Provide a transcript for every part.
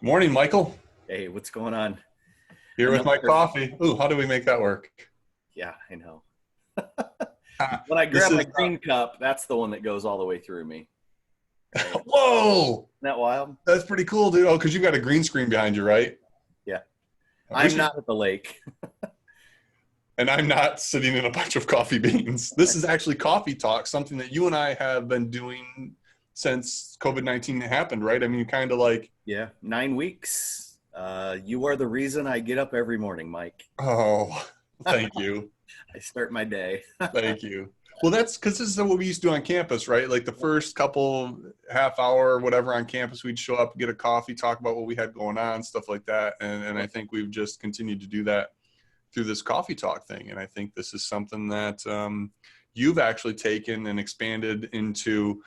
Good morning, Michael. Hey, what's going on? Here with my Another, coffee. Ooh, how do we make that work? yeah, I know. Ah, When I this grab my is, green cup, that's the one that goes all the way through me. Right? Isn't whoa, that wild? that's pretty cool, dude. Oh, because you've got a green screen behind you, right? Yeah. We I'm should, not at the lake. and I'm not sitting in a bunch of coffee beans. This is actually Coffee Talk, something that you and I have been doing since COVID-19 happened, right? I mean, kind of like, Yeah, 9 weeks. You are the reason I get up every morning, Mike. oh, thank you. I start my day. Thank you. Well, that's because this is what we used to do on campus, right? Like the first couple half hour or whatever on campus, we'd show up, get a coffee, talk about what we had going on, stuff like that. And I think we've just continued to do that through this coffee talk thing. And I think this is something that you've actually taken and expanded into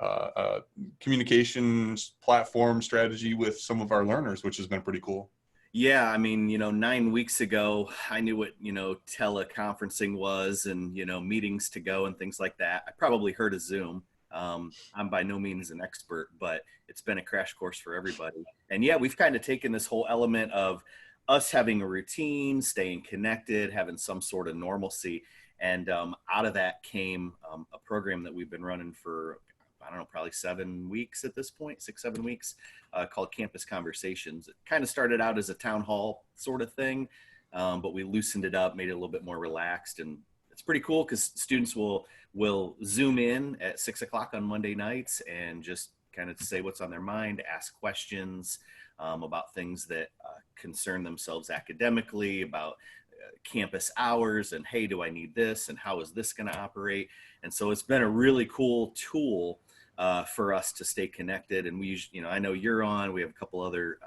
a communications platform strategy with some of our learners, which has been pretty cool. Yeah, I mean, 9 weeks ago, I knew what, teleconferencing was and, meetings to go and things like that. I probably heard of Zoom. I'm by no means an expert, but it's been a crash course for everybody. And yeah, we've kind of taken this whole element of us having a routine, staying connected, having some sort of normalcy. And out of that came a program that we've been running for, I don't know, probably 7 weeks at this point, 6, 7 weeks, called Campus Conversations. It kind of started out as a town hall sort of thing, but we loosened it up, made it a little bit more relaxed, and it's pretty cool because students will zoom in at 6 o'clock on Monday nights and just kind of say what's on their mind, ask questions about things that concern themselves academically, about campus hours, and hey, do I need this, and how is this going to operate? And so it's been a really cool tool for us to stay connected. And we, I know you're on. We have a couple other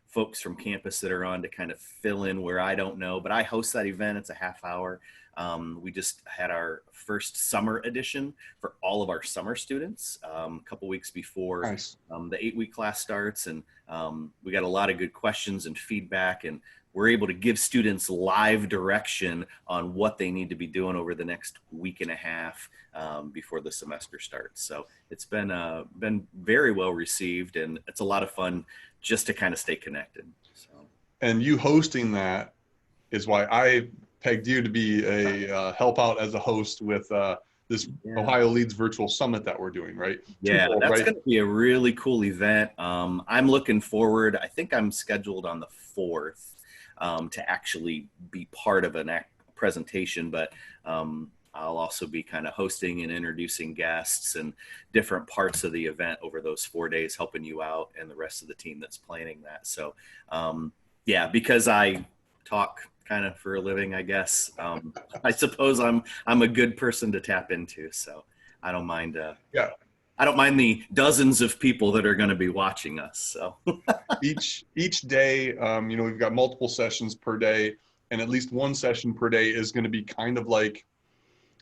folks from campus that are on to kind of fill in where I don't know. But I host that event. It's a half hour. We just had our first summer edition for all of our summer students a couple weeks before Nice. the 8-week class starts, and we got a lot of good questions and feedback, and we're able to give students live direction on what they need to be doing over the next week and a half before the semester starts. So it's been very well received, and it's a lot of fun just to kind of stay connected. So And you hosting that is why I pegged you to be a help out as a host with this yeah, Ohio Leads Virtual Summit that we're doing, right? yeah, Twofold, that's right? going to be a really cool event. I'm looking forward. I think I'm scheduled on the 4th to actually be part of a presentation, but I'll also be kind of hosting and introducing guests and different parts of the event over those 4 days, helping you out and the rest of the team that's planning that. So, yeah, because I talk kind of for a living, I guess. I suppose I'm a good person to tap into. So I don't mind. Yeah. I don't mind the dozens of people that are going to be watching us. So Each day, we've got multiple sessions per day, and at least one session per day is going to be kind of like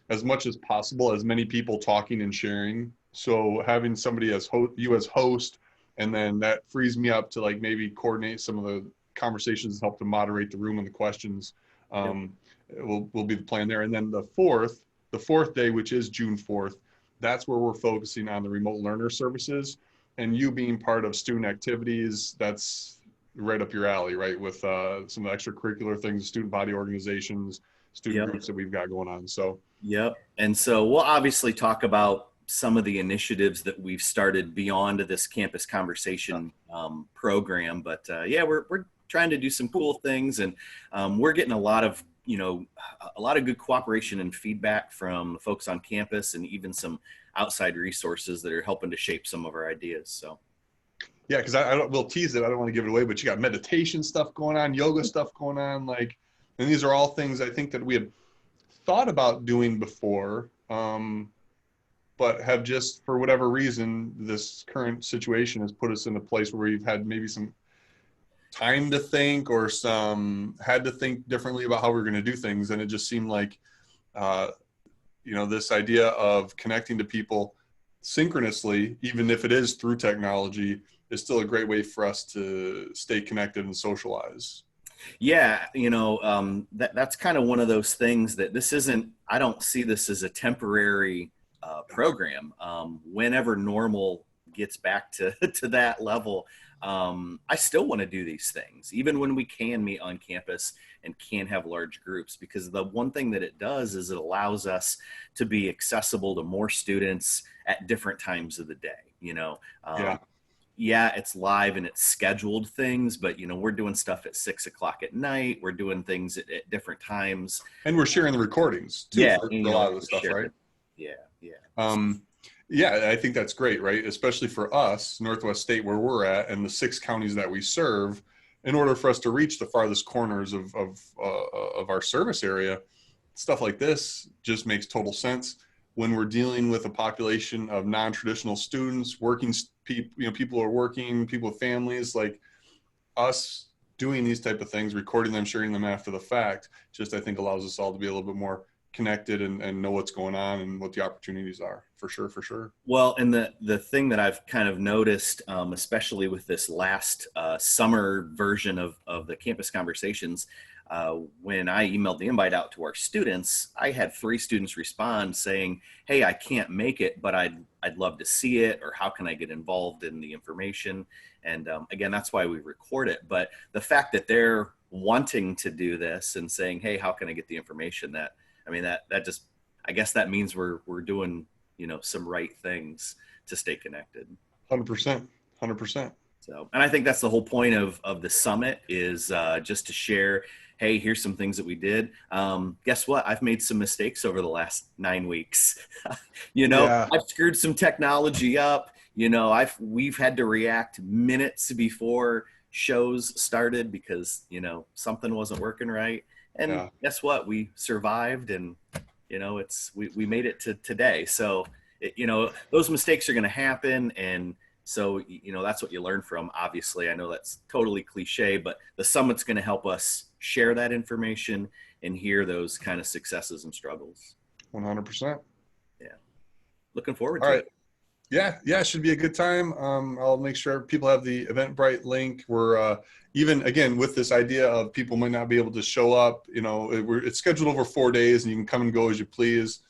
as much as possible, as many people talking and sharing. So having somebody as you as host, and then that frees me up to like maybe coordinate some of the conversations, help to moderate the room and the questions. yep. Um, will be the plan there. And then the fourth day, which is June 4th, that's where we're focusing on the remote learner services, and you being part of student activities. That's right up your alley, right? With some extracurricular things, student body organizations, student Yep. groups that we've got going on. So Yep. And so we'll obviously talk about some of the initiatives that we've started beyond this campus conversation program. But yeah, we're trying to do some cool things, and we're getting a lot of good cooperation and feedback from folks on campus, and even some outside resources that are helping to shape some of our ideas. So yeah, because I don't, we'll tease it. I don't want to give it away, but you got meditation stuff going on, yoga stuff going on, like, and these are all things I think that we had thought about doing before, but have just, for whatever reason, this current situation has put us in a place where we've had maybe some time to think, or some had to think differently about how we are going to do things. And it just seemed like, uh, this idea of connecting to people synchronously, even if it is through technology, is still a great way for us to stay connected and socialize. yeah, that's kind of one of those things that this isn't. I don't see this as a temporary program. Whenever normal gets back to to that level, I still want to do these things, even when we can meet on campus and can have large groups, because the one thing that it does is it allows us to be accessible to more students at different times of the day. Yeah. Yeah, it's live and it's scheduled things, but we're doing stuff at 6 o'clock at night. We're doing things at different times. And we're sharing the recordings too Yeah, for and a you lot of also the stuff, share right? it. Yeah, yeah. Yeah, I think that's great, right? Especially for us, Northwest State, where we're at, and the 6 counties that we serve. In order for us to reach the farthest corners of our service area, stuff like this just makes total sense. When we're dealing with a population of non-traditional students, working people, people who are working, people with families, like us doing these type of things, recording them, sharing them after the fact, just I think allows us all to be a little bit more connected and know what's going on and what the opportunities are. For sure, for sure. Well, and the thing that I've kind of noticed, especially with this last summer version of the campus conversations, when I emailed the invite out to our students, I had 3 students respond saying, "Hey, I can't make it, but I'd love to see it, or how can I get involved in the information?" And again, that's why we record it. But the fact that they're wanting to do this and saying, "Hey, how can I get the information?" That just, I guess that means we're doing some right things to stay connected. 100%, 100%. So, and I think that's the whole point of the summit is just to share, hey, here's some things that we did. Guess what? I've made some mistakes over the last 9 weeks. Yeah. I've screwed some technology up. We've had to react minutes before shows started because, something wasn't working right. And Yeah. guess what? We survived, and, we made it to today. So, those mistakes are going to happen. And so, that's what you learn from. Obviously, I know that's totally cliche, but the summit's going to help us share that information and hear those kind of successes and struggles. 100%. Yeah. Looking forward All to right. it. Yeah, it should be a good time. I'll make sure people have the Eventbrite link. We're even again with this idea of people might not be able to show up. It's scheduled over 4 days, and you can come and go as you please.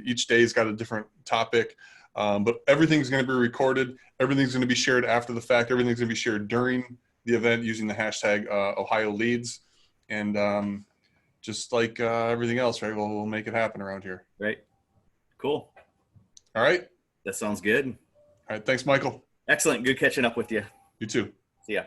Each day's got a different topic, but everything's going to be recorded. Everything's going to be shared after the fact. Everything's going to be shared during the event using the hashtag Ohio Leads, and just like everything else, right? We'll make it happen around here. Right. Cool. All right. That sounds good. All right. Thanks, Michael. Excellent. Good catching up with you. You too. See ya.